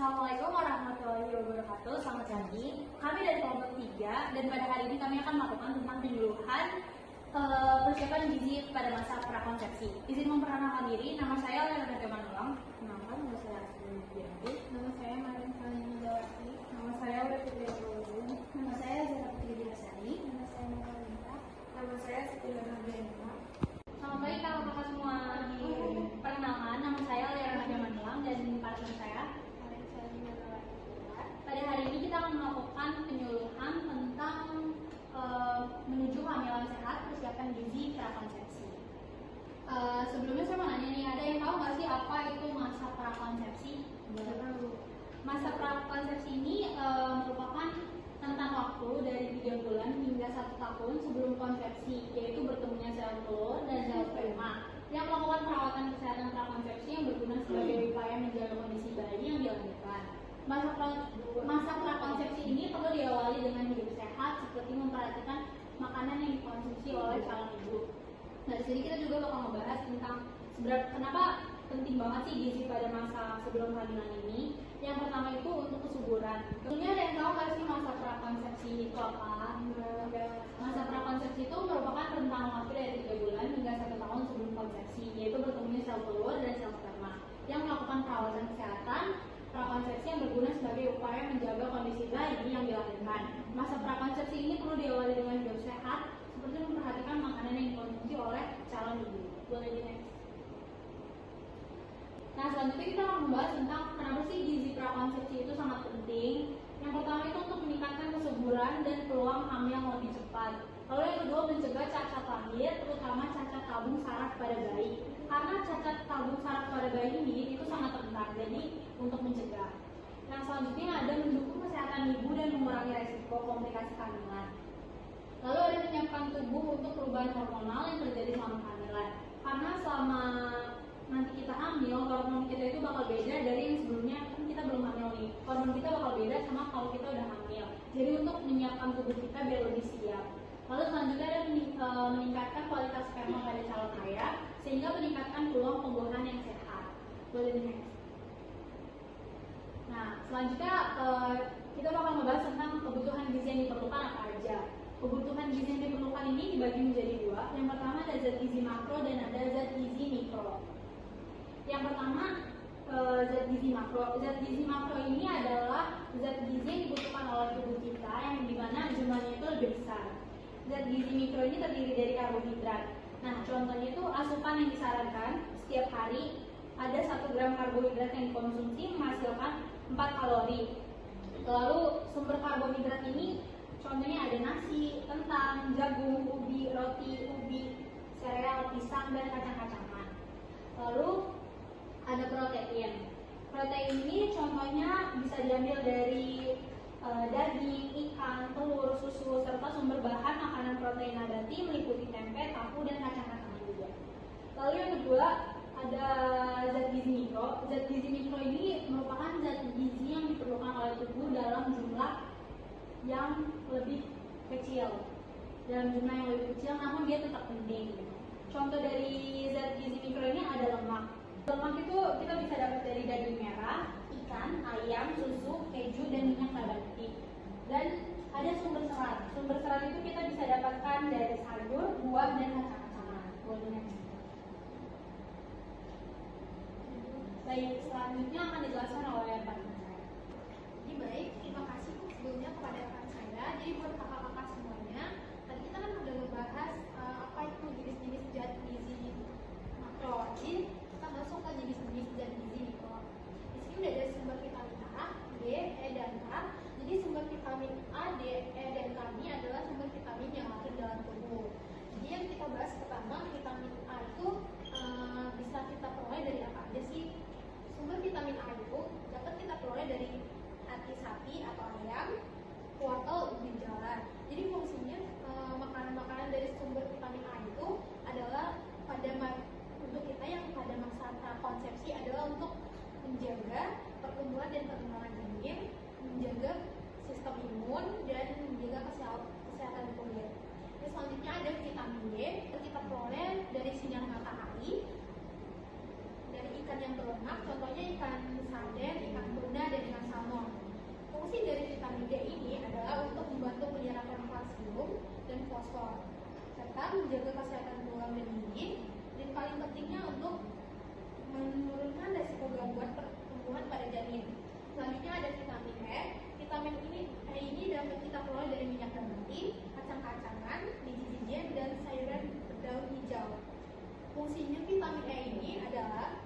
Assalamualaikum warahmatullahi wabarakatuh. Selamat pagi. Kami dari kelompok 3 dan pada hari ini kami akan melakukan tentang penyuluhan persiapan gizi pada masa prakonsepsi. Izin memperkenalkan diri, nama saya Lena Kemanulong. Nama saya Asli Bianti. Nama saya Marin Kalina Jawati. Nama saya Udah Putri Abdul. Nama saya Zara Putri Diasari. Nama saya Marinta. Nama saya Siti Nurhaliza. Selamat pagi kakak-kakak semua. Perkenalkan, nama saya Lena Kemanulong dan partner saya. Pada hari ini kita akan melakukan penyuluhan tentang menuju kehamilan sehat, persiapan gizi prakonsepsi. Sebelumnya saya mau nanya nih, ada yang tahu nggak sih apa itu masa prakonsepsi? Masa prakonsepsi ini merupakan rentang waktu dari 3 bulan hingga 1 tahun sebelum konsepsi, yaitu bertemunya sel telur dan sel sperma yang melakukan perawatan kesehatan prakonsepsi yang berguna sebagai upaya menjaga kondisi bayi yang dilahirkan. Masa prakonsepsi ini perlu diawali dengan hidup sehat, seperti memperhatikan makanan yang dikonsumsi oleh calon ibu. Nah, di sini kita juga bakal membahas tentang kenapa penting banget sih gizi pada masa sebelum kehamilan ini. Yang pertama itu untuk kesuburan. Tentunya ada yang tahu nggak sih masa prakonsepsi itu apa? Masa prakonsepsi itu merupakan rentang waktu dari 3 bulan hingga 1 tahun sebelum konsepsi, yaitu bertemunya sel telur dan sel sperma yang melakukan perawatan kesehatan prakonsepsi yang berguna sebagai upaya menjaga kondisi bayi yang dilahirkan. Masa prakonsepsi ini perlu diawali dengan hidup sehat, seperti memperhatikan makanan yang dikonsumsi oleh calon ibu. Boleh di next. Nah, selanjutnya kita akan membahas tentang kenapa sih gizi prakonsepsi itu sangat penting. Yang pertama itu untuk meningkatkan kesuburan dan peluang hamil yang lebih cepat. Lalu yang kedua, mencegah cacat lahir, terutama cacat tabung saraf pada bayi. Karena cacat tabung saraf pada bayi ini itu sangat rentan, jadi untuk mencegah. Yang selanjutnya ada mendukung kesehatan ibu dan mengurangi resiko komplikasi kehamilan. Lalu ada menyiapkan tubuh untuk perubahan hormonal yang terjadi selama kehamilan. Karena selama nanti kita hamil, hormon kita itu bakal beda dari yang sebelumnya. Kan kita belum hamil nih, hormon kita bakal beda sama kalau kita udah hamil. Jadi untuk menyiapkan tubuh kita biar lebih siap. Lalu selanjutnya ada meningkatkan kualitas sperma pada calon ayah, sehingga meningkatkan peluang pembuahan yang sehat. Boleh di next. Nah, selanjutnya kita bakal membahas tentang kebutuhan gizi yang diperlukan apa aja. Kebutuhan gizi yang diperlukan ini dibagi menjadi 2. Yang pertama ada zat gizi makro dan ada zat gizi mikro. Yang pertama zat gizi makro. Zat gizi makro ini adalah zat gizi yang dibutuhkan oleh tubuh kita yang dimana jumlahnya itu lebih besar. Zat gizi mikro ini terdiri dari karbohidrat. Nah, contohnya itu asupan yang disarankan setiap hari ada 1 gram karbohidrat yang dikonsumsi menghasilkan 4 kalori. Lalu sumber karbohidrat ini contohnya ada nasi, kentang, jagung, ubi, roti, ubi, sereal, pisang, dan kacang-kacangan. Lalu ada protein. Protein ini contohnya bisa diambil dari daging, ikan, telur, susu, serta sumber bahan makanan protein nabati meliputi tempe, tahu, dan kacang-kacangan juga. Lalu yang kedua ada zat gizi mikro. Zat gizi mikro ini merupakan zat gizi yang diperlukan oleh tubuh dalam jumlah yang lebih kecil. Dalam jumlah yang lebih kecil, namun dia tetap penting. Contoh dari zat gizi mikro ini ada lemak. Lemak itu kita bisa dapat dari daging merah, ikan, ayam, susu, keju, dan minyak nabati. Dan ada sumber serat. Sumber serat itu kita bisa dapatkan dari sayur, buah, dan kacang-kacangan. Baik, selanjutnya akan dijelaskan oleh partner saya. Jadi baik, terima kasih sebelumnya kepada rekan saya. Jadi buat kakak-kakak semuanya, tadi kita kan udah membahas apa itu jenis-jenis zat gizi makro. Jadi kita masuk ke jenis-jenis zat gizi mikro. Di sini udah ada sumber vitamin A, D, E, dan K. Jadi sumber vitamin A, D, E, dan K ini adalah sumber vitamin yang ada dalam tubuh. Jadi yang kita bahas pertama, vitamin A itu bisa kita peroleh dari apa aja sih? Sumber vitamin A itu dapat kita peroleh dari hati sapi atau ayam, wortel, ubi jalar. Jadi fungsinya makanan-makanan dari sumber vitamin A itu adalah untuk kita yang pada masa prakonsepsi adalah untuk menjaga pertumbuhan dan perkembangan janin, menjaga sistem imun, dan menjaga kesehatan kulit. Yang selanjutnya ada vitamin D, kita peroleh dari sinar matahari, dari ikan yang berlemak, contohnya ikan sarden, ikan tuna, dan ikan fosfor, serta menjaga kesehatan tulang dan gigi, dan paling pentingnya untuk menurunkan resiko gangguan pertumbuhan pada janin. Selanjutnya ada vitamin E. Vitamin ini dapat kita peroleh dari minyak nabati, kacang-kacangan, biji-bijian, dan sayuran berdaun hijau. Fungsinya vitamin E ini adalah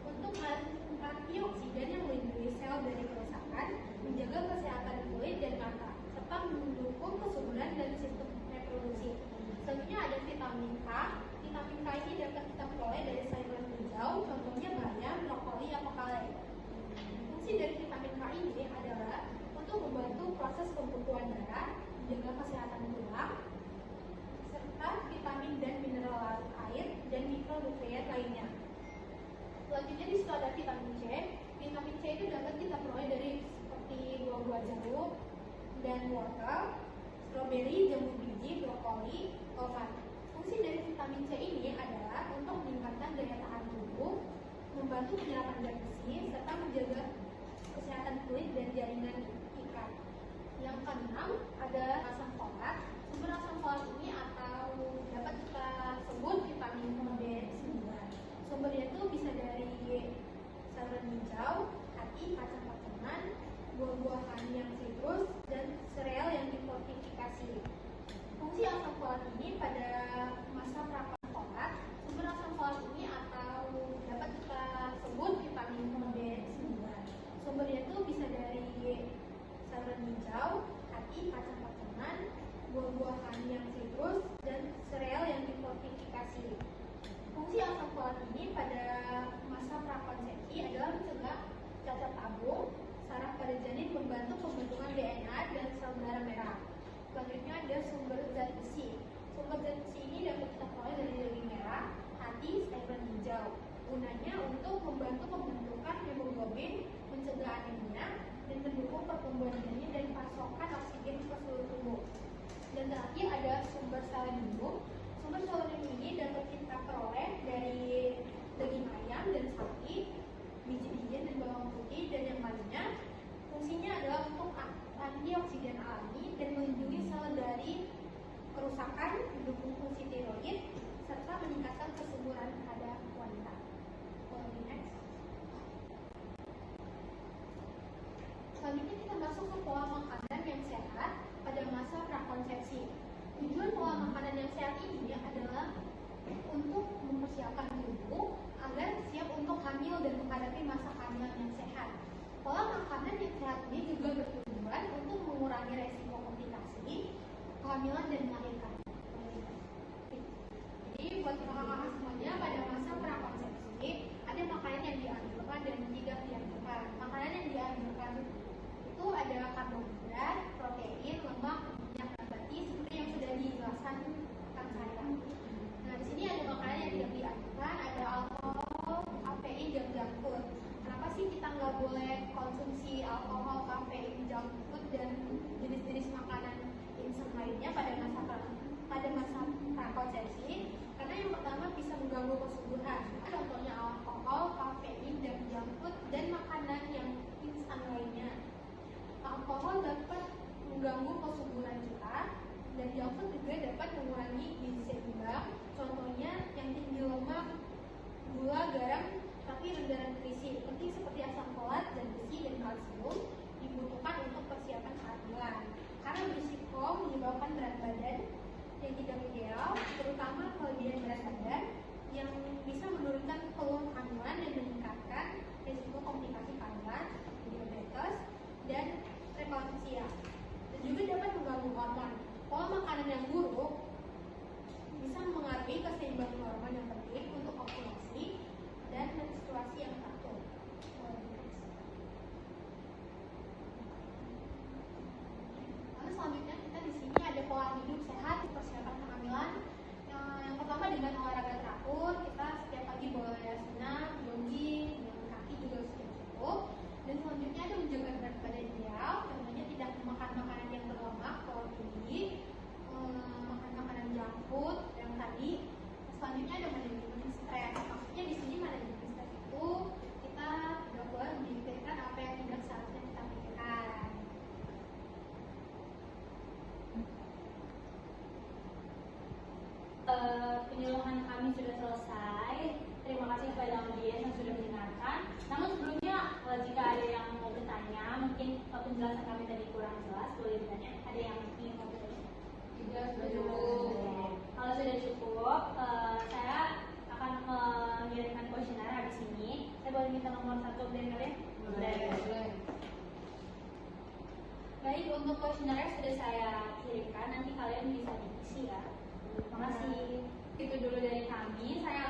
untuk antioksidan yang melindungi sel dari kerusakan, menjaga kesehatan kulit dan mata, serta mendukung kesuburan dan sistem reproduksi. Selanjutnya ada vitamin K. Vitamin K ini dapat kita peroleh dari sayuran hijau, contohnya bayam, brokoli, atau kale. Fungsi dari vitamin K ini adalah untuk membantu proses pembekuan darah, menjaga kesehatan tulang, serta vitamin dan mineral laut air dan mikronutrien lainnya. Selanjutnya di situ ada vitamin C. Vitamin C itu dapat kita peroleh dari seperti buah-buah jeruk dan wortel, stroberi, jamur biji, brokoli, tomat. Fungsi dari vitamin C ini adalah untuk meningkatkan daya tahan tubuh, membantu penyerapan zat besi, serta menjaga kesehatan kulit dan jaringan ikat. Yang keenam ada asam folat. Sumber asam folat ini atau dapat kita sebut vitamin B9. Sumbernya itu bisa dari sayuran hijau, hati, kacang-kacangan, buah-buahan yang sitrus, dan sereal yang difortifikasi. Fungsi asam folat ini pada masa prakonfolat, sumber asam folat ini atau dapat kita sebut vitamin B9. Sumbernya itu bisa dari sayuran hijau, hati, kacang-kacangan, buah-buahan yang sitrus, dan sereal yang difortifikasi. Fungsi asam folat ini pada masa prakonsepsi adalah mencegah cacat tabung, saraf pada janin, membantu pembentukan DNA dan sel darah merah. Selanjutnya ada sumber zat besi. Sumber zat besi ini dapat kita peroleh dari daging merah, hati, sayuran hijau. Gunanya untuk membantu pembentukan hemoglobin, mencegah anemia, dan mendukung pertumbuhan janin dan pasokan oksigen ke seluruh tubuh. Dan terakhir ada sumber selenium. Sumber selenium ini dapat kita peroleh dari daging ayam dan sapi, biji-bijian dan bawang putih, dan yang lainnya. Fungsinya adalah untuk antioksidan alami dan melindungi sel dari kerusakan, mendukung fungsi tiroid, serta meningkatkan kesuburan pada wanita. Next. Selanjutnya kita masuk ke pola makanan yang sehat pada masa prakonsepsi. Tujuan pola makanan yang sehat ini adalah untuk mempersiapkan tubuh agar siap untuk hamil dan menghadapi masa kehamilan yang sehat. Pola makanan yang sehat ini juga bertujuan untuk mengurangi resiko komplikasi kehamilan dan melahirkan. Jadi buat kakak-kakak semuanya, pada masa prakonsepsi ada makanan yang dianjurkan dan tidak dianjurkan. Makanan yang dianjurkan itu ada karbohidrat, protein, lemak, minyak nabati, seperti yang sudah dijelaskan rekan saya. Nah, di sini ada makanan yang tidak dianjurkan, ada alkohol, kafein, dan junk food. Kenapa sih kita nggak boleh konsumsi alkohol, kafein, junk food, dan jenis-jenis makanan instan lainnya pada masa prakonsepsi? Karena yang pertama bisa mengganggu kesuburan. Contohnya alkohol, kafein, dan junk food, dan makanan yang instan lainnya. Alkohol dapat mengganggu kesuburan kita, dan junk food juga dapat mengurangi gizi seimbang. Contohnya yang tinggi lemak, gula, garam, tapi rendah nutrisi, penting seperti asam folat, zat besi, dan kalsium dibutuhkan untuk persiapan kehamilan. Karena berisiko menyebabkan berat badan yang tidak ideal, terutama kelebihan berat badan yang bisa menurunkan peluang kehamilan dan meningkatkan risiko komplikasi kehamilan, diabetes, dan preeklamsia. Dan juga dapat mengganggu hormon. Pola makanan yang buruk bisa mengaruhi keseimbangan hormon yang penting untuk ovulasi dan menstruasi yang teratur. Lalu selanjutnya kita di sini ada pola hidup sehat persiapan kehamilan. Yang pertama dengan olahraga teratur, kita setiap pagi boleh senam, jogging, jalan kaki juga sudah cukup. Dan selanjutnya ada menjaga berat badan ideal, contohnya tidak memakan makanan yang berlemak, kalori tinggi, makan makanan junk food yang tadi. Selanjutnya ada manajemen stres. Maksudnya di sini manajemen stres itu kita tidak boleh memikirkan apa yang tidak seharusnya kita pikirkan. penjelasan kami tadi kurang jelas, boleh ditanya. Ada yang ingin mau bertanya? Tidak, sudah Oke. cukup. Kalau sudah cukup, saya akan mengirimkan kuesioner habis ini. Saya boleh minta nomor satu dari kalian? Boleh. Baik, untuk kuesioner sudah saya kirimkan. Nanti kalian bisa diisi ya. Terima kasih. Itu dulu dari kami. Saya